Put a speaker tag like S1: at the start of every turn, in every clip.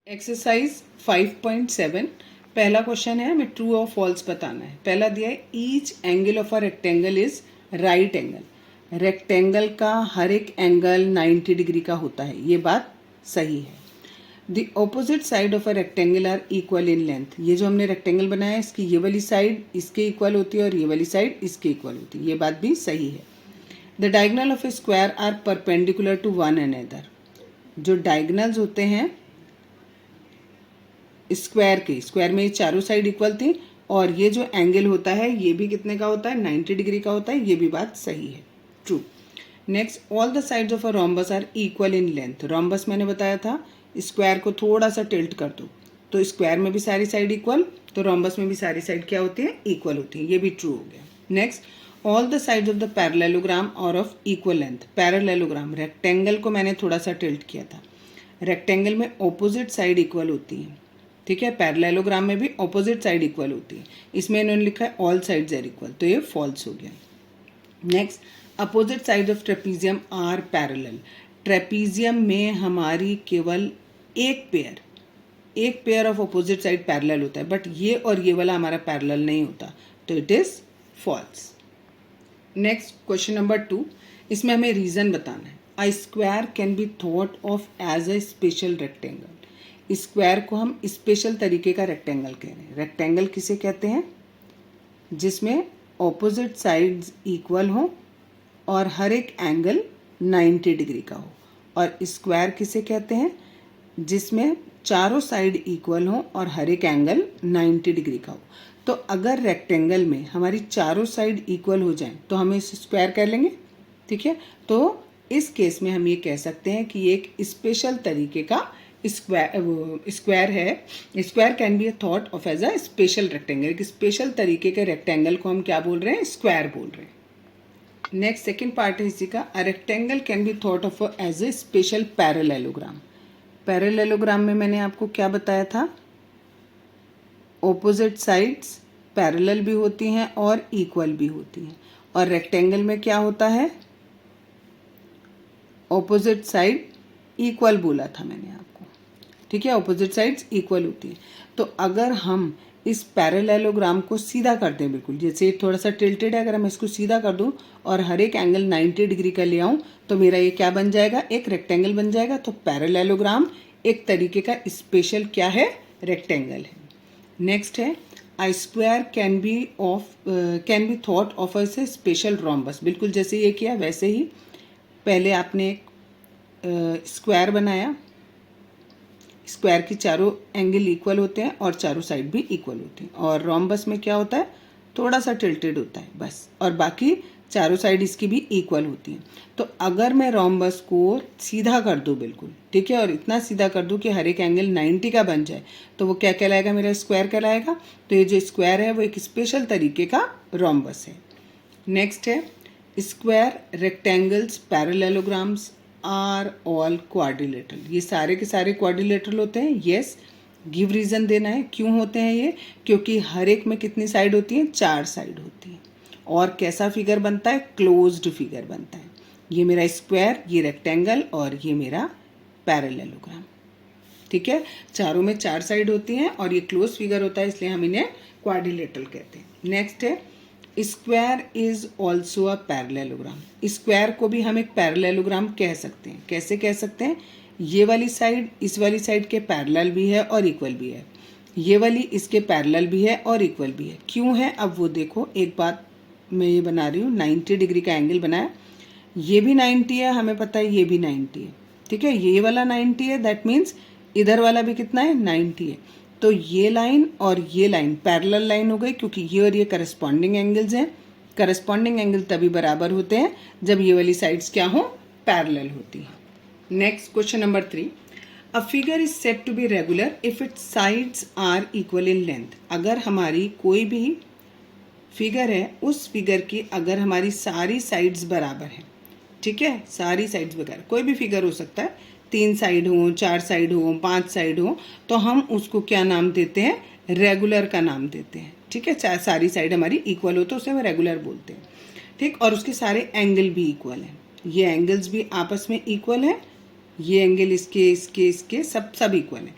S1: Exercise 5.7 पहला question है, हमें ट्रू और फॉल्स बताना है। पहला दिया है each angle of a rectangle is right angle. Rectangle का हर एक एंगल 90 डिग्री का होता है, ये बात सही है। The opposite side of a rectangle are equal in length. ये जो हमने रेक्टेंगल बनाया है इसकी ये वाली साइड इसके इक्वल होती है और ये वाली साइड इसके इक्वल होती है, ये बात भी सही है। The diagonal of a square are perpendicular to one another. जो डायगोनल्स होते हैं स्क्वायर में ये चारों साइड इक्वल थी और ये जो एंगल होता है ये भी कितने का होता है, 90 डिग्री का होता है, ये भी बात सही है, true. Next, all the sides of a rhombus are equal in length. Rhombus मैंने बताया था स्क्वायर को थोड़ा सा टिल्ट कर दो तो स्क्वायर में भी सारी साइड इक्वल, तो रोम्बस में भी सारी साइड क्या होती है, इक्वल होती है, ये भी ट्रू हो गया। Next, all the sides of the parallelogram are of equal length. Parallelogram rectangle को मैंने थोड़ा सा टिल्ट किया था, रेक्टेंगल में ऑपोजिट साइड इक्वल होती है, ठीक है। पैरेललोग्राम में भी ऑपोजिट साइड इक्वल होती है, इसमें इन्होंने लिखा है ऑल साइड्स आर इक्वल, तो ये फॉल्स हो गया। Next, opposite side of trapezium are parallel. Trapezium में हमारी केवल एक pair of opposite side parallel होता है, बट ये और ये वाला हमारा पैरेलल नहीं होता, तो it is false. Next, question number 2, इसमें हमें रीजन बताना है। A square can be thought of as a special rectangle. Square को हम स्पेशल तरीके का रेक्टेंगल कह रहे हैं। रेक्टेंगल किसे कहते हैं, जिसमें ऑपोजिट साइड्स इक्वल हो और हर एक एंगल 90 डिग्री का हो। और स्क्वायर किसे कहते हैं, जिसमें चारों साइड इक्वल हो और हर एक एंगल 90 डिग्री का हो। तो अगर रेक्टेंगल में हमारी चारों साइड इक्वल हो जाए तो हम इसे स्क्वायर कर लेंगे, ठीक है। तो इस केस में हम ये कह सकते हैं कि ये एक स्पेशल तरीके का स्क्वायर है। Square can be a thought of as a special rectangle. एक स्पेशल तरीके के रेक्टेंगल को हम क्या बोल रहे हैं, स्क्वायर बोल रहे हैं। नेक्स्ट, सेकंड पार्ट है इसी का, a rectangle can be thought of as a special parallelogram. Parallelogram में मैंने आपको क्या बताया था, ऑपोजिट साइड्स पैरेलल भी होती हैं और इक्वल भी होती हैं, और रेक्टेंगल में क्या होता है, ऑपोजिट साइड इक्वल बोला था मैंने आपको, ठीक है। ऑपोजिट साइड्स इक्वल होती है। तो अगर हम इस पैरेललोग्राम को सीधा कर दें, बिल्कुल जैसे थोड़ा सा टिल्टेड है, अगर हम इसको सीधा कर दूं और हर एक एंगल 90 डिग्री का ले आऊं तो मेरा ये क्या बन जाएगा, एक रेक्टेंगल बन जाएगा। तो पैरेललोग्राम एक तरीके का स्पेशल क्या है, रेक्टेंगल है। नेक्स्ट है, I square can be thought of as a special rhombus. बिल्कुल जैसे ये किया वैसे ही पहले आपने एक स्क्वायर बनाया, स्क्वायर की चारों एंगल इक्वल होते हैं और चारों साइड भी इक्वल होते हैं, और रोम्बस में क्या होता है, थोड़ा सा टिल्टेड होता है बस, और बाकी चारों साइड इसकी भी इक्वल होती हैं। तो अगर मैं रोम्बस को सीधा कर दूं बिल्कुल, ठीक है, और इतना सीधा कर दूं कि हर एक एंगल 90 का बन जाए, तो वो क्या कहलाएगा, मेरा स्क्वायर कहलाएगा। तो ये जो स्क्वायर है वो एक स्पेशल तरीके का रोम्बस है। नेक्स्ट है, square, rectangles, parallelograms are all quadrilateral. ये सारे के सारे क्वाड्रिलेटरल होते हैं, यस। गिव रीजन देना है क्यों होते हैं ये, क्योंकि हर एक में कितनी साइड होती है, 4 साइड होती है। और कैसा फिगर बनता है, क्लोज्ड फिगर बनता है। ये मेरा स्क्वायर, ये रेक्टेंगल और ये मेरा पैरेललोग्राम, ठीक है। चारों में 4 साइड होती हैं और ये क्लोज फिगर होता है, इसलिए हम इन्हें क्वाड्रिलेटरल कहते हैं। नेक्स्ट है, square is also a parallelogram. Square को भी हम एक पैरेललोग्राम कह सकते हैं। कैसे कह सकते हैं, ये वाली साइड इस वाली साइड के पैरेलल भी है और इक्वल भी है, ये वाली इसके पैरेलल भी है और इक्वल भी है। क्यों है, अब वो देखो, एक बात मैं ये बना रही हूँ, 90 डिग्री का एंगल बनाया, ये भी 90 है, हमें पता है ये भी 90 है, ठीक है। ये वाला 90 है, दैट मीन्स इधर वाला भी कितना है, 90 है। तो ये लाइन और ये लाइन पैरेलल लाइन हो गई, क्योंकि ये और ये करस्पॉन्डिंग एंगल्स हैं। करस्पॉन्डिंग एंगल तभी बराबर होते हैं जब ये वाली साइड्स क्या हो, पैरेलल होती हैं। Next, question number 3, a figure is said to be regular if its sides are equal in length. अगर हमारी कोई भी फिगर है, उस फिगर की अगर हमारी सारी साइड्स बराबर हैं, ठीक है, सारी साइड्स बराबर, कोई भी फिगर हो सकता है, 3 साइड हो, 4 साइड हो, 5 साइड हो, तो हम उसको क्या नाम देते हैं, रेगुलर का नाम देते हैं, ठीक है। चाहे सारी साइड हमारी इक्वल हो तो उसे हम रेगुलर बोलते हैं, ठीक। और उसके सारे एंगल भी इक्वल हैं, ये एंगल्स भी आपस में इक्वल हैं, ये एंगल इसके सब इक्वल हैं।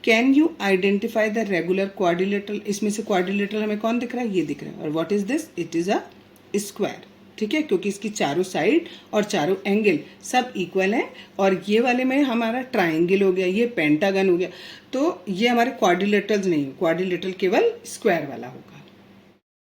S1: Can you identify the regular quadrilateral, इसमें से क्वाड्रिलेटरल हमें कौन दिख रहा है, ये दिख रहा है। और what is this, it is a square, ठीक है, क्योंकि इसकी चारों साइड और चारों एंगल सब इक्वल हैं। और ये वाले में हमारा ट्राइंगल हो गया, ये पेंटागन हो गया, तो ये हमारे क्वाड्रिलेटरल्स नहीं, क्वाड्रिलेटरल केवल स्क्वायर वाला होगा।